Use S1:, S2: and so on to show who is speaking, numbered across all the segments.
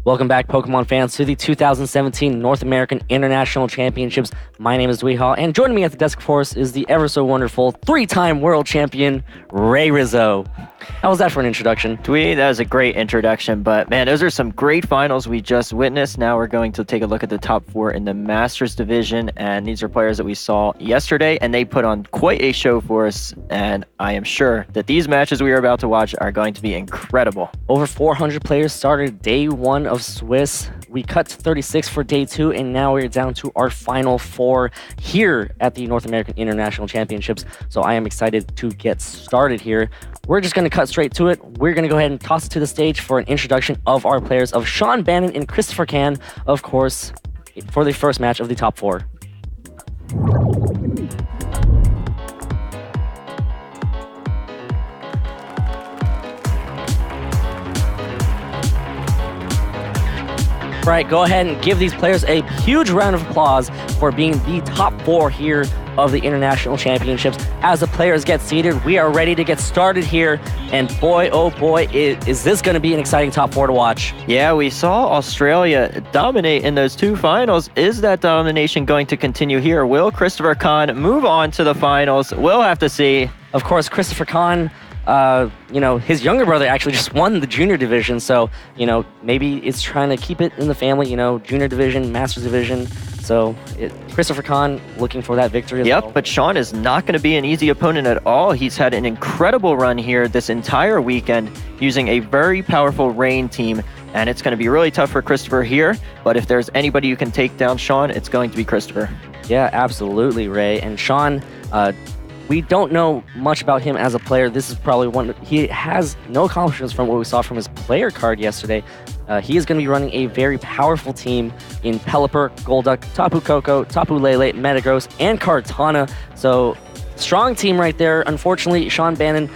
S1: Welcome back, Pokemon fans, to the 2017 North American International Championships. My name is Dweehaw, and joining me at the desk, of course, is the ever-so-wonderful three-time world champion, Ray Rizzo. How was that for an introduction?
S2: Dwee, that was a great introduction, but man, those are some great finals we just witnessed. Now we're going to take a look at the top four in the Masters division, and these are players that we saw yesterday, and they put on quite a show for us, and I am sure that these matches we are about to watch are going to be incredible.
S1: Over 400 players started day one of Swiss. We cut to 36 for day two, and now we're down to our final four here at the North American International Championships. So I am excited to get started here. We're just going to cut straight to it. We're going to go ahead and toss it to the stage for an introduction of our players, of Sean Bannen and Christopher Can, of course, for the first match of the top four. Right, go ahead and give these players a huge round of applause for being the top four here of the International Championships. As the players get seated, we are ready to get started here. And boy, oh boy, is this going to be an exciting top four to watch.
S2: Yeah, we saw Australia dominate in those two finals. Is that domination going to continue here? Will Christopher Can move on to the finals? We'll have to see.
S1: Of course, Christopher Can, his younger brother actually just won the junior division. So, maybe it's trying to keep it in the family, junior division, Masters division. So Christopher Can looking for that victory as well.
S2: Yep, but Sean is not going to be an easy opponent at all. He's had an incredible run here this entire weekend using a very powerful rain team, and it's going to be really tough for Christopher here. But if there's anybody who can take down Sean, it's going to be Christopher.
S1: Yeah, absolutely, Ray. And Sean, we don't know much about him as a player. This is probably one. He has no accomplishments from what we saw from his player card yesterday. He is going to be running a very powerful team in Pelipper, Golduck, Tapu Koko, Tapu Lele, Metagross, and Kartana. So, strong team right there. Unfortunately, Sean Bannen,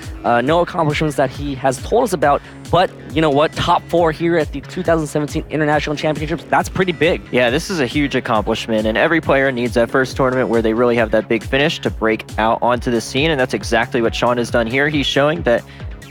S1: no accomplishments that he has told us about. But you know what? Top four here at the 2017 International Championships, that's pretty big.
S2: Yeah, this is a huge accomplishment, and every player needs that first tournament where they really have that big finish to break out onto the scene, and that's exactly what Sean has done here. He's showing that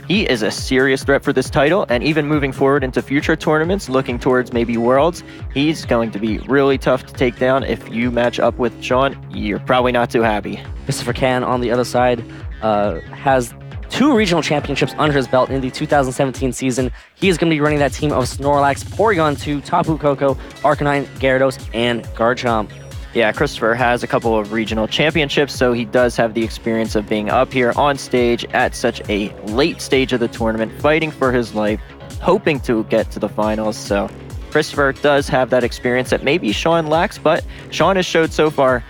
S2: he is a serious threat for this title, and even moving forward into future tournaments, looking towards maybe Worlds, he's going to be really tough to take down. If you match up with Sean, you're probably not too happy.
S1: Christopher Can, on the other side, has 2 regional championships under his belt in the 2017 season. He is going to be running that team of Snorlax, Porygon 2, Tapu Koko, Arcanine, Gyarados, and Garchomp.
S2: Yeah, Christopher has a couple of regional championships, so he does have the experience of being up here on stage at such a late stage of the tournament, fighting for his life, hoping to get to the finals. So Christopher does have that experience that maybe Sean lacks, but Sean has showed so far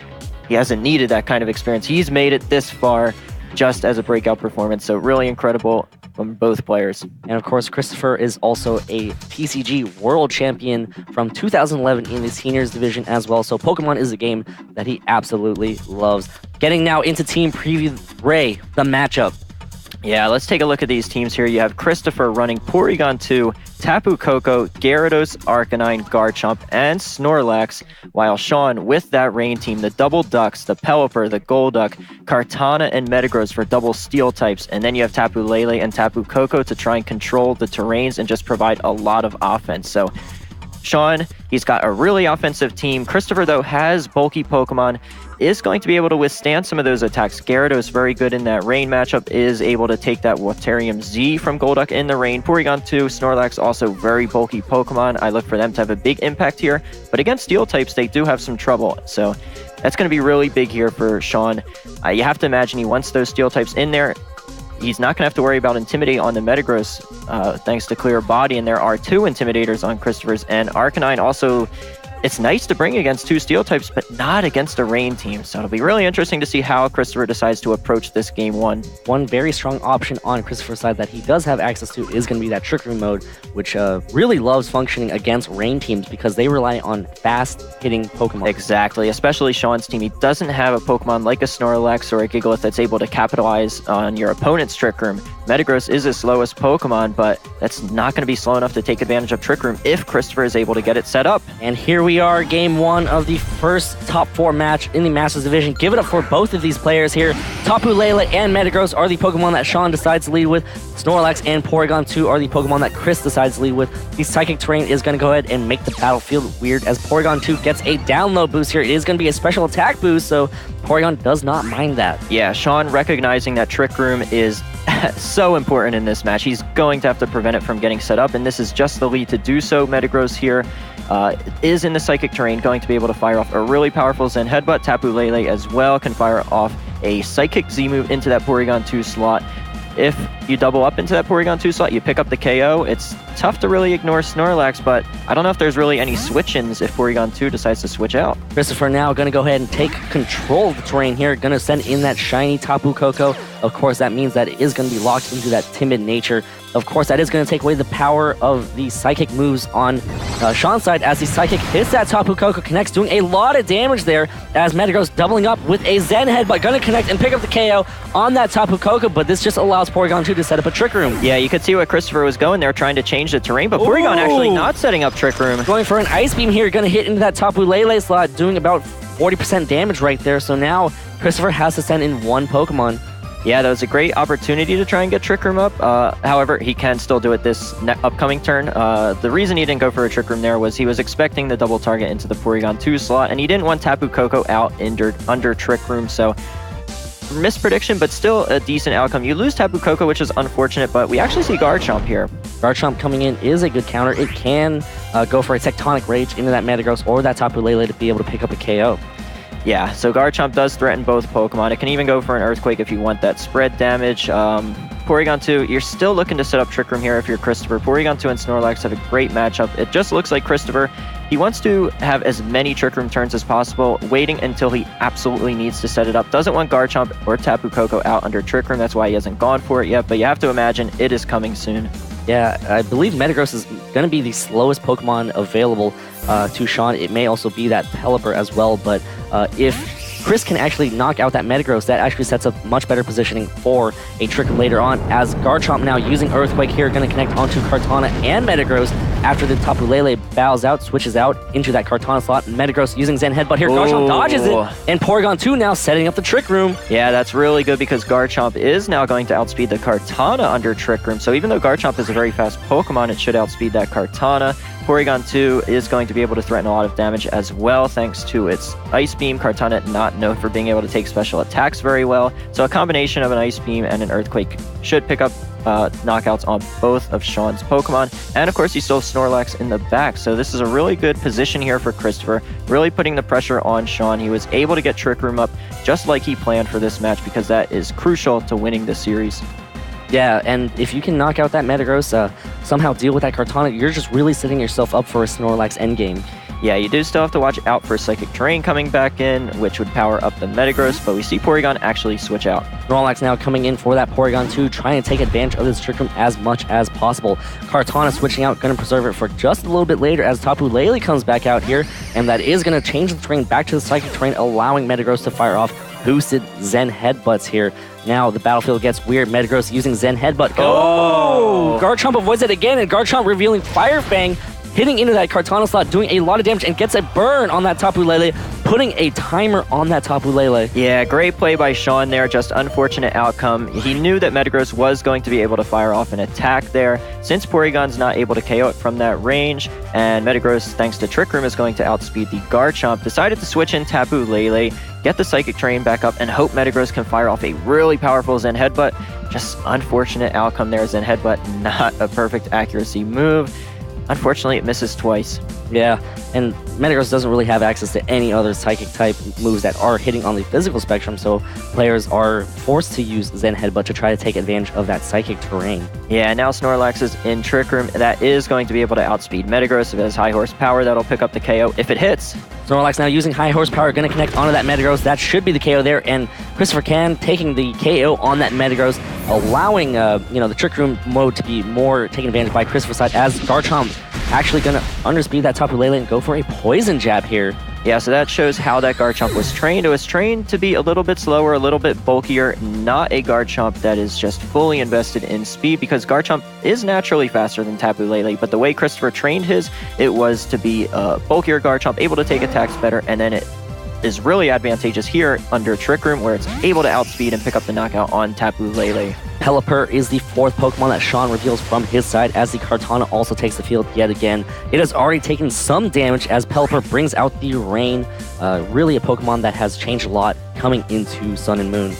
S2: he hasn't needed that kind of experience. He's made it this far just as a breakout performance, so really incredible from both players.
S1: And of course, Christopher is also a TCG World Champion from 2011 in the Seniors Division as well, so Pokemon is a game that he absolutely loves. Getting now into team preview, Ray, the matchup.
S2: Yeah, let's take a look at these teams here. You have Christopher running Porygon 2, Tapu Koko, Gyarados, Arcanine, Garchomp, and Snorlax, while Sean with that rain team, the double Ducks, the Pelipper, the Golduck, Kartana, and Metagross for double Steel types, and then you have Tapu Lele and Tapu Koko to try and control the terrains and just provide a lot of offense. So Sean, he's got a really offensive team. Christopher, though, has bulky Pokemon, is going to be able to withstand some of those attacks. Gyarados, very good in that rain matchup, is able to take that Waterium Z from Golduck in the rain. Porygon 2, Snorlax, also very bulky Pokemon. I look for them to have a big impact here, but against Steel types, they do have some trouble. So that's going to be really big here for Sean. You have to imagine he wants those Steel types in there. He's not going to have to worry about Intimidate on the Metagross thanks to Clear Body, and there are 2 Intimidators on Christopher's end. Arcanine also, it's nice to bring against 2 Steel types, but not against a Rain team. So it'll be really interesting to see how Christopher decides to approach this game 1.
S1: One very strong option on Christopher's side that he does have access to is going to be that Trickery mode, which really loves functioning against Rain teams because they rely on fast-hitting Pokemon.
S2: Exactly, especially Sean's team. He doesn't have a Pokemon like a Snorlax or a Gigalith that's able to capitalize on your opponent's Trick Room Metagross is his slowest Pokemon, but that's not going to be slow enough to take advantage of Trick Room if Christopher is able to get it set up.
S1: And here we are, game 1 of the first top 4 match in the Masters Division. Give it up for both of these players here. Tapu Lele and Metagross are the Pokemon that Sean decides to lead with. Snorlax and Porygon 2 are the Pokemon that Chris decides to lead with. The Psychic Terrain is going to go ahead and make the battlefield weird as Porygon 2 gets a down low boost here. It is going to be a special attack boost, so Porygon does not mind that.
S2: Yeah, Sean recognizing that Trick Room is so important in this match. He's going to have to prevent it from getting set up, and this is just the lead to do so. Metagross here is in the Psychic Terrain, going to be able to fire off a really powerful Zen Headbutt. Tapu Lele as well can fire off a Psychic Z move into that Porygon 2 slot. If you double up into that Porygon 2 slot, you pick up the KO. It's tough to really ignore Snorlax, but I don't know if there's really any switch-ins if Porygon 2 decides to switch out.
S1: Christopher now going to go ahead and take control of the terrain here. Going to send in that shiny Tapu Koko. Of course, that means that it is going to be locked into that timid nature. Of course, that is going to take away the power of the Psychic moves on Sean's side as the Psychic hits that Tapu Koko, connects, doing a lot of damage there as Metagross doubling up with a Zen Headbutt. Going to connect and pick up the KO on that Tapu Koko, but this just allows Porygon 2 to set up a Trick Room.
S2: Yeah, you could see what Christopher was going there, trying to change the terrain, but Porygon actually not setting up Trick Room.
S1: Going for an Ice Beam here, going to hit into that Tapu Lele slot, doing about 40% damage right there. So now Christopher has to send in one Pokemon.
S2: Yeah, that was a great opportunity to try and get Trick Room up. However, he can still do it this upcoming turn. The reason he didn't go for a Trick Room there was he was expecting the double target into the Porygon 2 slot, and he didn't want Tapu Koko out under Trick Room, so misprediction, but still a decent outcome. You lose Tapu Koko, which is unfortunate, but we actually see Garchomp here.
S1: Garchomp coming in is a good counter. It can go for a Tectonic Rage into that Metagross or that Tapu Lele to be able to pick up a KO.
S2: Yeah, so Garchomp does threaten both Pokemon. It can even go for an Earthquake if you want that spread damage. Porygon 2, you're still looking to set up Trick Room here if you're Christopher. Porygon 2 and Snorlax have a great matchup. It just looks like Christopher, he wants to have as many Trick Room turns as possible, waiting until he absolutely needs to set it up. Doesn't want Garchomp or Tapu Koko out under Trick Room. That's why he hasn't gone for it yet, but you have to imagine it is coming soon.
S1: Yeah, I believe Metagross is going to be the slowest Pokemon available to Sean. It may also be that Pelipper as well, but if Chris can actually knock out that Metagross, that actually sets up much better positioning for a Trick Room later on, as Garchomp now using Earthquake here, going to connect onto Kartana and Metagross after the Tapu Lele bows out, switches out into that Kartana slot. Metagross using Zen Headbutt here. Garchomp dodges it, and Porygon 2 now setting up the Trick Room.
S2: Yeah, that's really good because Garchomp is now going to outspeed the Kartana under Trick Room. So even though Garchomp is a very fast Pokemon, it should outspeed that Kartana. Porygon 2 is going to be able to threaten a lot of damage as well, thanks to its Ice Beam. Kartana not known for being able to take special attacks very well. So a combination of an Ice Beam and an Earthquake should pick up knockouts on both of Sean's Pokemon. And of course, you still have Snorlax in the back. So this is a really good position here for Christopher, really putting the pressure on Sean. He was able to get Trick Room up just like he planned for this match, because that is crucial to winning the series.
S1: Yeah, and if you can knock out that Metagross, somehow deal with that Kartana, you're just really setting yourself up for a Snorlax endgame.
S2: Yeah, you do still have to watch out for Psychic Terrain coming back in, which would power up the Metagross, but we see Porygon actually switch out.
S1: Snorlax now coming in for that Porygon 2, trying to take advantage of this Trick Room as much as possible. Kartana switching out, going to preserve it for just a little bit later as Tapu Lele comes back out here, and that is going to change the terrain back to the Psychic Terrain, allowing Metagross to fire off boosted Zen Headbutts here. Now the battlefield gets weird. Metagross using Zen Headbutt. Oh! Garchomp avoids it again, and Garchomp revealing Fire Fang, hitting into that Kartana slot, doing a lot of damage, and gets a burn on that Tapu Lele, putting a timer on that Tapu Lele.
S2: Yeah, great play by Sean there, just unfortunate outcome. He knew that Metagross was going to be able to fire off an attack there. Since Porygon's not able to KO it from that range, and Metagross, thanks to Trick Room, is going to outspeed the Garchomp, decided to switch in Tapu Lele, get the Psychic Terrain back up, and hope Metagross can fire off a really powerful Zen Headbutt. Just unfortunate outcome there. Zen Headbutt, not a perfect accuracy move. Unfortunately, it misses twice.
S1: Yeah, and Metagross doesn't really have access to any other Psychic-type moves that are hitting on the physical spectrum, so players are forced to use Zen Headbutt to try to take advantage of that Psychic Terrain.
S2: Yeah, now Snorlax is in Trick Room. That is going to be able to outspeed Metagross. If it has high horsepower, that'll pick up the KO if it hits.
S1: Snorlax now using high horsepower, going to connect onto that Metagross. That should be the KO there, and Christopher Can taking the KO on that Metagross, allowing the Trick Room mode to be more taken advantage by Christopher's side, as Garchomp actually going to underspeed that Tapu Lele and go for a Poison Jab here.
S2: Yeah, so that shows how that Garchomp was trained. It was trained to be a little bit slower, a little bit bulkier, not a Garchomp that is just fully invested in speed, because Garchomp is naturally faster than Tapu Lele, but the way Christopher trained his, it was to be a bulkier Garchomp, able to take attacks better, and then it is really advantageous here under Trick Room, where it's able to outspeed and pick up the knockout on Tapu Lele.
S1: Pelipper is the 4th Pokemon that Sean reveals from his side, as the Kartana also takes the field yet again. It has already taken some damage as Pelipper brings out the Rain. Really a Pokemon that has changed a lot coming into Sun and Moon.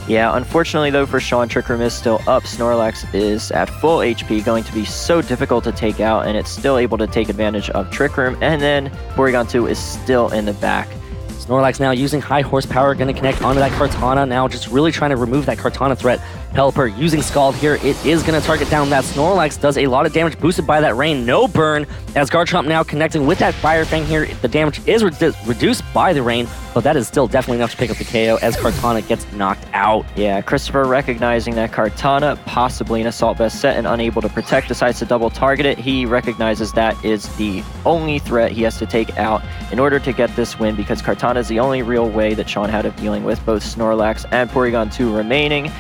S2: Yeah, unfortunately though for Sean, Trick Room is still up. Snorlax is at full HP, going to be so difficult to take out, and it's still able to take advantage of Trick Room. And then Porygon 2 is still in the back.
S1: Snorlax now using high horsepower, going to connect onto that Kartana. Now just really trying to remove that Kartana threat. Pelipper using Scald here. It is going to target down that Snorlax. Does a lot of damage boosted by that Rain. No burn as Garchomp now connecting with that Fire Fang here. The damage is reduced by the Rain, but that is still definitely enough to pick up the KO as Kartana gets knocked out.
S2: Yeah, Christopher recognizing that Kartana, possibly an Assault Vest set and unable to protect, decides to double target it. He recognizes that is the only threat he has to take out in order to get this win, because Kartana is the only real way that Sean had of dealing with both Snorlax and Porygon 2 remaining.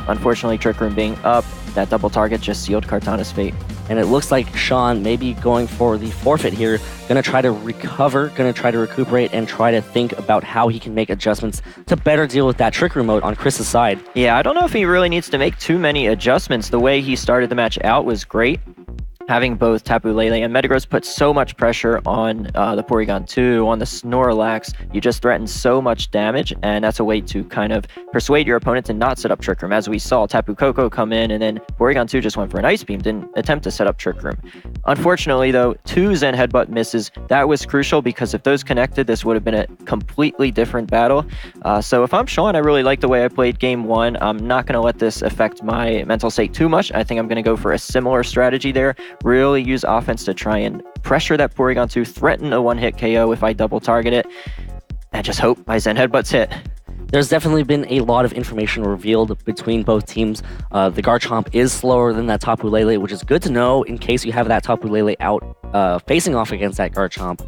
S2: Unfortunately, Trick Room being up, that double target just sealed Kartana's fate.
S1: And it looks like Sean may be going for the forfeit here. Going to try to recover, going to try to recuperate, and try to think about how he can make adjustments to better deal with that Trick Room mode on Chris's side.
S2: Yeah, I don't know if he really needs to make too many adjustments. The way he started the match out was great. Having both Tapu Lele and Metagross put so much pressure on the Porygon 2, on the Snorlax. You just threaten so much damage, and that's a way to kind of persuade your opponent to not set up Trick Room. As we saw, Tapu Koko come in, and then Porygon 2 just went for an Ice Beam, didn't attempt to set up Trick Room. Unfortunately, though, 2 Zen Headbutt misses. That was crucial, because if those connected, this would have been a completely different battle. So if I'm Sean, I really like the way I played Game 1. I'm not going to let this affect my mental state too much. I think I'm going to go for a similar strategy there. Really use offense to try and pressure that Porygon 2, threaten a one-hit KO if I double target it, and just hope my Zen Headbutts hit.
S1: There's definitely been a lot of information revealed between both teams. The Garchomp is slower than that Tapu Lele, which is good to know in case you have that Tapu Lele out facing off against that Garchomp.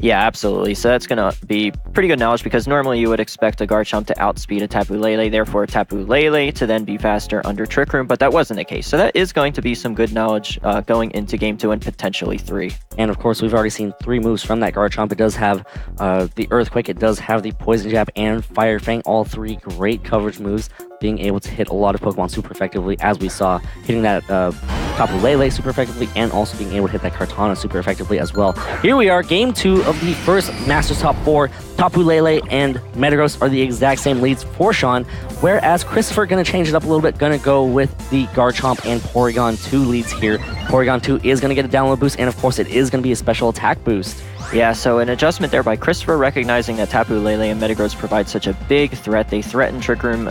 S2: Yeah, absolutely. So that's going to be pretty good knowledge, because normally you would expect a Garchomp to outspeed a Tapu Lele, therefore Tapu Lele to then be faster under Trick Room, but that wasn't the case. So that is going to be some good knowledge going into Game 2 and potentially 3.
S1: And of course, we've already seen 3 moves from that Garchomp. It does have the Earthquake, it does have the Poison Jab, and Fire Fang. All 3 great coverage moves, being able to hit a lot of Pokemon super effectively, as we saw, hitting that Tapu Lele super effectively, and also being able to hit that Kartana super effectively as well. Here we are, Game 2 of the first Masters Top 4. Tapu Lele and Metagross are the exact same leads for Sean, whereas Christopher going to change it up a little bit, going to go with the Garchomp and Porygon 2 leads here. Porygon 2 is going to get a download boost, and of course it is going to be a special attack boost.
S2: Yeah, so an adjustment there by Christopher, recognizing that Tapu Lele and Metagross provide such a big threat. They threaten Trick Room,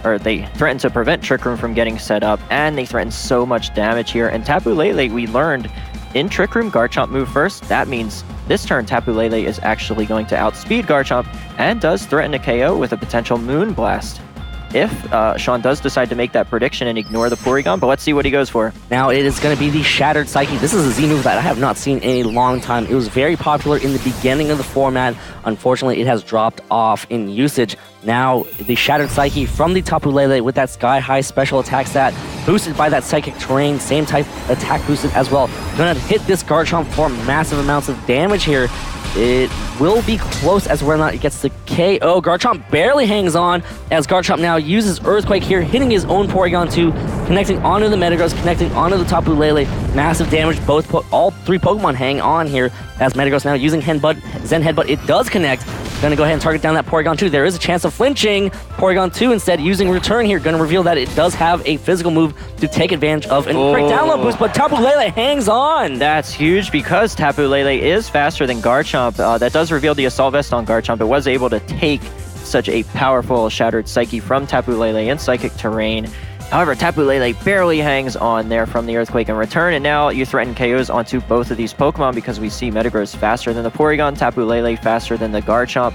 S2: or they threaten to prevent Trick Room from getting set up, and they threaten so much damage here. And Tapu Lele, we learned in Trick Room, Garchomp move first. That means this turn Tapu Lele is actually going to outspeed Garchomp and does threaten a KO with a potential Moon Blast. If Sean does decide to make that prediction and ignore the Porygon, but let's see what he goes for.
S1: Now it is going to be the Shattered Psyche. This is a Z move that I have not seen in a long time. It was very popular in the beginning of the format. Unfortunately, it has dropped off in usage. Now the Shattered Psyche from the Tapu Lele with that Sky High special attack stat, boosted by that Psychic Terrain, same type attack boosted as well. Gonna hit this Garchomp for massive amounts of damage here. It will be close as whether or not it gets the KO. Garchomp barely hangs on as Garchomp now uses Earthquake here, hitting his own Porygon 2, connecting onto the Metagross, connecting onto the Tapu Lele. Massive damage. All 3 Pokemon hang on here as Metagross now using Zen Headbutt. It does connect. Gonna go ahead and target down that Porygon 2. There is a chance of flinching. Porygon 2 instead using Return here. Gonna reveal that it does have a physical move to take advantage of and quick download boost, but Tapu Lele hangs on.
S2: That's huge because Tapu Lele is faster than Garchomp. That does reveal the Assault Vest on Garchomp. It was able to take such a powerful Shattered Psyche from Tapu Lele and Psychic Terrain. However, Tapu Lele barely hangs on there from the Earthquake and Return, and now you threaten KOs onto both of these Pokemon because we see Metagross faster than the Porygon, Tapu Lele faster than the Garchomp.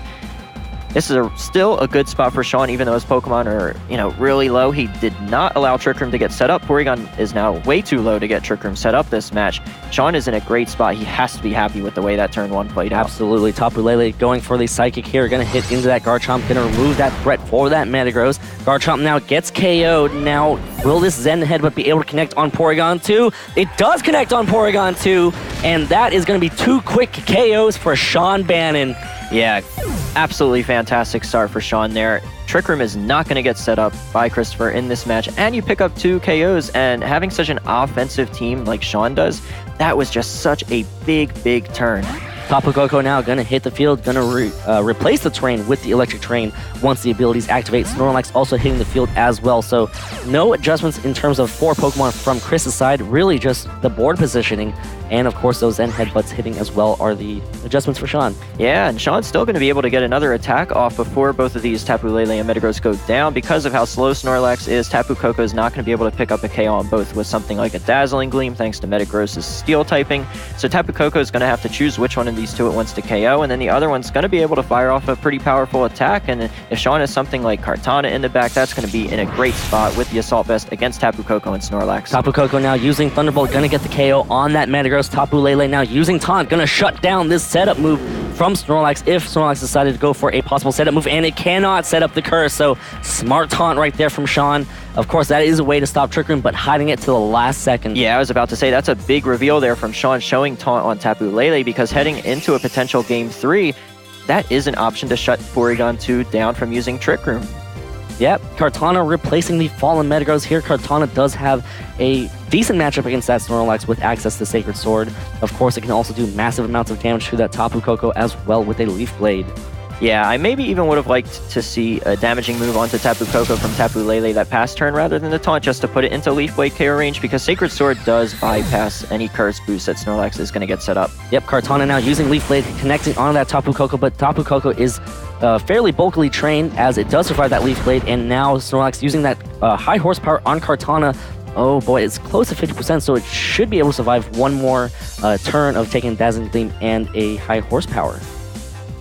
S2: This is still a good spot for Sean, even though his Pokemon are, really low. He did not allow Trick Room to get set up. Porygon is now way too low to get Trick Room set up this match. Sean is in a great spot. He has to be happy with the way that turn 1 played out.
S1: Absolutely. Tapu Lele going for the Psychic here. Going to hit into that Garchomp. Going to remove that threat for that Metagross. Garchomp now gets KO'd. Now, will this Zen Headbutt be able to connect on Porygon 2? It does connect on Porygon 2, and that is going to be 2 quick KOs for Sean Bannen.
S2: Yeah, absolutely fantastic start for Sean there. Trick Room is not going to get set up by Christopher in this match, and you pick up 2 KOs, and having such an offensive team like Sean does, that was just such a big turn.
S1: Tapu Koko now going to hit the field, going to replace the terrain with the electric terrain once the abilities activate. Snorlax also hitting the field as well, so no adjustments in terms of 4 Pokemon from Chris's side, really just the board positioning, and of course those Zen Headbutts hitting as well are the adjustments for Sean.
S2: Yeah, and Sean's still going to be able to get another attack off before both of these Tapu Lele and Metagross go down. Because of how slow Snorlax is, Tapu Koko is not going to be able to pick up a KO on both with something like a Dazzling Gleam thanks to Metagross's Steel typing. So Tapu Koko is going to have to choose which one of these 2 it wants to KO, and then the other one's going to be able to fire off a pretty powerful attack. And if Sean has something like Kartana in the back, that's going to be in a great spot with the Assault Vest against Tapu Koko and Snorlax.
S1: Tapu Koko now using Thunderbolt, going to get the KO on that Metagross. Tapu Lele now using Taunt, going to shut down this setup move from Snorlax if Snorlax decided to go for a possible setup move, and it cannot set up the curse, so smart taunt right there from Sean. Of course, that is a way to stop Trick Room, but hiding it to the last second.
S2: Yeah, I was about to say, that's a big reveal there from Sean, showing taunt on Tapu Lele, because heading into a potential Game 3, that is an option to shut Porygon 2 down from using Trick Room.
S1: Yep, Kartana replacing the Fallen Metagross here. Kartana does have a decent matchup against that Snorlax with access to Sacred Sword. Of course, it can also do massive amounts of damage to that Tapu Koko as well with a Leaf Blade.
S2: Yeah, I maybe even would have liked to see a damaging move onto Tapu Koko from Tapu Lele that past turn rather than the taunt, just to put it into Leaf Blade KO range, because Sacred Sword does bypass any curse boost that Snorlax is going to get set up.
S1: Yep, Kartana now using Leaf Blade, connecting onto that Tapu Koko, but Tapu Koko is fairly bulkily trained as it does survive that Leaf Blade, and now Snorlax using that high horsepower on Kartana. Oh boy, it's close to 50%, so it should be able to survive one more turn of taking Dazzling Gleam and a high horsepower.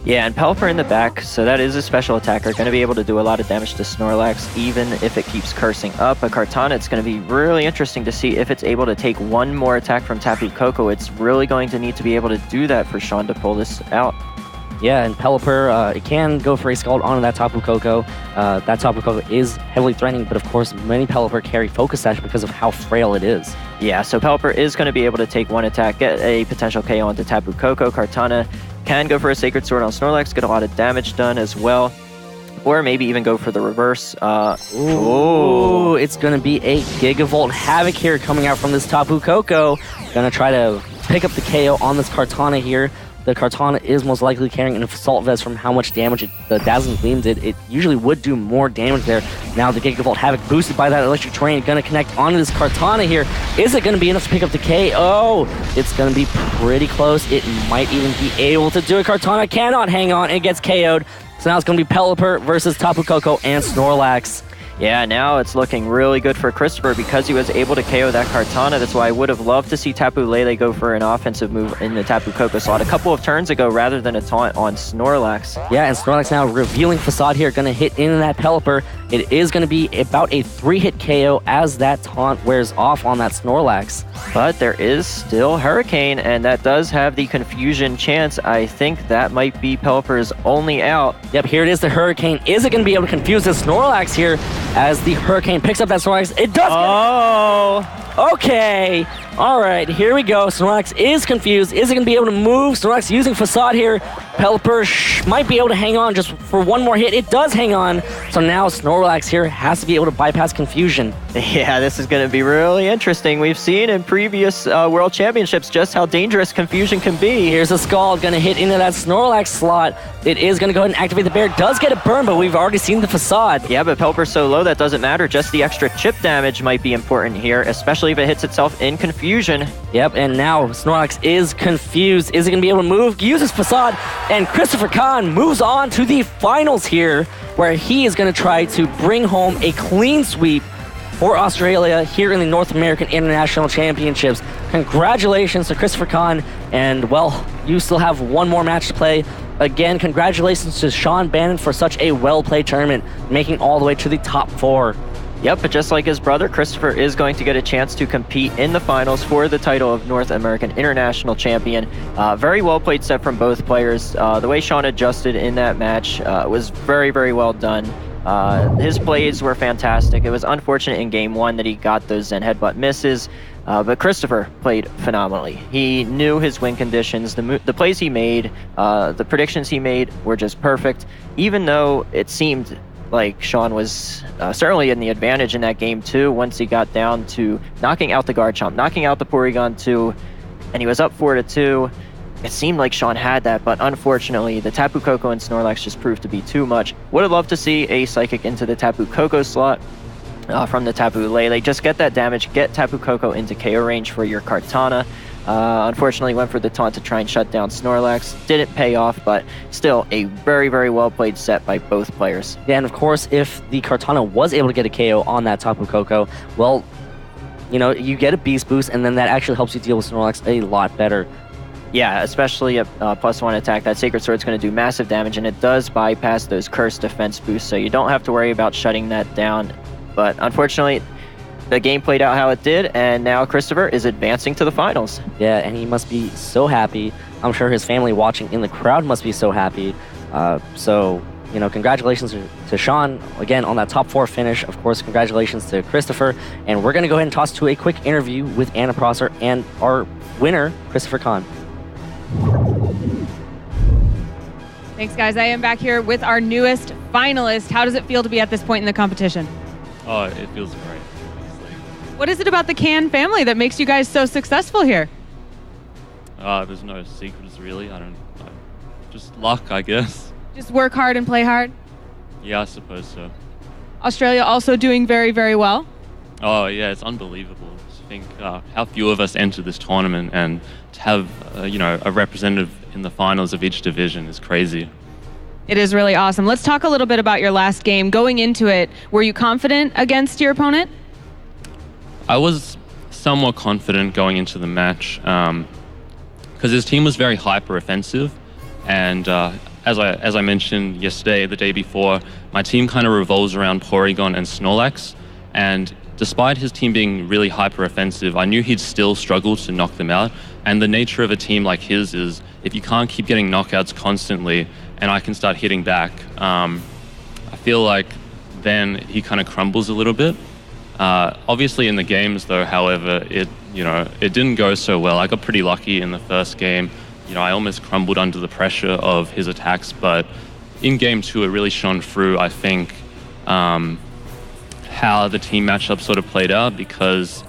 S2: Yeah, and Pelipper in the back, so that is a special attacker, going to be able to do a lot of damage to Snorlax, even if it keeps cursing up. But Kartana, it's going to be really interesting to see if it's able to take one more attack from Tapu Koko. It's really going to need to be able to do that for Sean to pull this out.
S1: Yeah, and Pelipper, it can go for a Scald onto that Tapu Koko. That Tapu Koko is heavily threatening, but of course, many Pelipper carry Focus Sash because of how frail it is.
S2: Yeah, so Pelipper is going to be able to take one attack, get a potential KO onto Tapu Koko. Kartana can go for a Sacred Sword on Snorlax, get a lot of damage done as well. Or maybe even go for the reverse.
S1: Ooh, it's going to be a Gigavolt Havoc here coming out from this Tapu Koko. Going to try to pick up the KO on this Kartana here. The Kartana is most likely carrying an Assault Vest from how much damage the Dazzling Gleam did. It usually would do more damage there. Now the Gigavolt Havoc boosted by that Electric Terrain, going to connect onto this Kartana here. Is it going to be enough to pick up the KO? It's going to be pretty close. It might even be able to do it. Kartana cannot hang on. It gets KO'd. So now it's going to be Pelipper versus Tapu Koko and Snorlax.
S2: Yeah, now it's looking really good for Christopher because he was able to KO that Kartana. That's why I would have loved to see Tapu Lele go for an offensive move in the Tapu Koko slot a couple of turns ago rather than a taunt on Snorlax.
S1: Yeah, and Snorlax now revealing Facade here, going to hit into that Pelipper. It is going to be about a 3-hit KO as that taunt wears off on that Snorlax.
S2: But there is still Hurricane, and that does have the confusion chance. I think that might be Pelipper's only out.
S1: Yep, here it is, the Hurricane. Is it going to be able to confuse the Snorlax here as the Hurricane picks up that Snorlax? It does!
S2: Oh!
S1: Okay. All right, here we go. Snorlax is confused. Is it going to be able to move? Snorlax using Facade here. Pelipper might be able to hang on just for one more hit. It does hang on. So now Snorlax here has to be able to bypass confusion.
S2: Yeah, this is going to be really interesting. We've seen in previous World Championships just how dangerous confusion can be.
S1: Here's a Scald going to hit into that Snorlax slot. It is going to go ahead and activate the bear. Does get a burn, but we've already seen the Facade.
S2: Yeah, but Pelipper's so low that doesn't matter. Just the extra chip damage might be important here, especially if it hits itself in confusion.
S1: Yep, and now Snorlax is confused. Is it going to be able to move? Uses Facade, and Christopher Khan moves on to the finals here, where he is going to try to bring home a clean sweep for Australia here in the North American International Championships. Congratulations to Christopher Khan, and well, you still have one more match to play. Again, congratulations to Sean Bannen for such a well-played tournament, making all the way to the top 4.
S2: Yep, but just like his brother, Christopher is going to get a chance to compete in the finals for the title of North American International Champion. Very well played set from both players. The way Sean adjusted in that match was very, very well done. His plays were fantastic. It was unfortunate in game 1 that he got those Zen headbutt misses, but Christopher played phenomenally. He knew his win conditions, the plays he made, the predictions he made were just perfect, even though it seemed like Sean was certainly in the advantage in that game too, once he got down to knocking out the guard chomp, knocking out the Porygon 2, and he was up 4-2. It seemed like Sean had that, but unfortunately, the Tapu Koko and Snorlax just proved to be too much. Would have loved to see a Psychic into the Tapu Koko slot from the Tapu Lele. Just get that damage, get Tapu Koko into KO range for your Kartana. Unfortunately, went for the taunt to try and shut down Snorlax. Didn't pay off, but still a very, very well-played set by both players.
S1: Yeah, and of course, if the Kartana was able to get a KO on that Tapu Koko, well, you know, you get a Beast Boost, and then that actually helps you deal with Snorlax a lot better.
S2: Yeah, especially a +1 attack. That Sacred Sword's going to do massive damage, and it does bypass those cursed defense boosts, so you don't have to worry about shutting that down. But unfortunately, the game played out how it did, and now Christopher is advancing to the finals.
S1: Yeah, and he must be so happy. I'm sure his family watching in the crowd must be so happy. So, you know, congratulations to Sean, again, on that top 4 finish. Of course, congratulations to Christopher. And we're going to go ahead and toss to a quick interview with Anna Prosser and our winner, Christopher Kahn.
S3: Thanks, guys. I am back here with our newest finalist. How does it feel to be at this point in the competition?
S4: Oh, it feels great.
S3: What is it about the Can family that makes you guys so successful here?
S4: There's no secrets really. Just luck, I guess.
S3: Just work hard and play hard?
S4: Yeah, I suppose so.
S3: Australia also doing very, very well?
S4: Oh yeah, it's unbelievable. Just think how few of us enter this tournament, and to have you know, a representative in the finals of each division is crazy.
S3: It is really awesome. Let's talk a little bit about your last game. Going into it, were you confident against your opponent?
S4: I was somewhat confident going into the match because his team was very hyper offensive, and as I mentioned yesterday, the day before, my team kind of revolves around Porygon and Snorlax, and despite his team being really hyper offensive, I knew he'd still struggle to knock them out. And the nature of a team like his is, if you can't keep getting knockouts constantly and I can start hitting back, I feel like then he kind of crumbles a little bit. Obviously in the games though, however, it didn't go so well. I got pretty lucky in the first game. You know, I almost crumbled under the pressure of his attacks, but in game 2 it really shone through, I think, how the team matchup sort of played out, because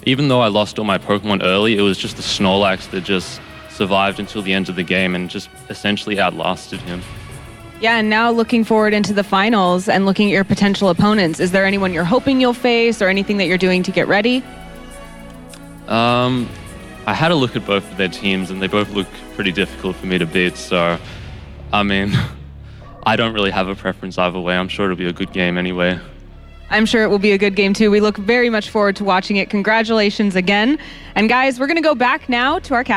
S4: even though I lost all my Pokemon early, it was just the Snorlax that just survived until the end of the game and just essentially outlasted him.
S3: Yeah, and now looking forward into the finals and looking at your potential opponents, is there anyone you're hoping you'll face or anything that you're doing to get ready?
S4: I had a look at both of their teams and they both look pretty difficult for me to beat, so I mean, I don't really have a preference either way. I'm sure it'll be a good game anyway.
S3: I'm sure it will be a good game too. We look very much forward to watching it. Congratulations again. And guys, we're going to go back now to our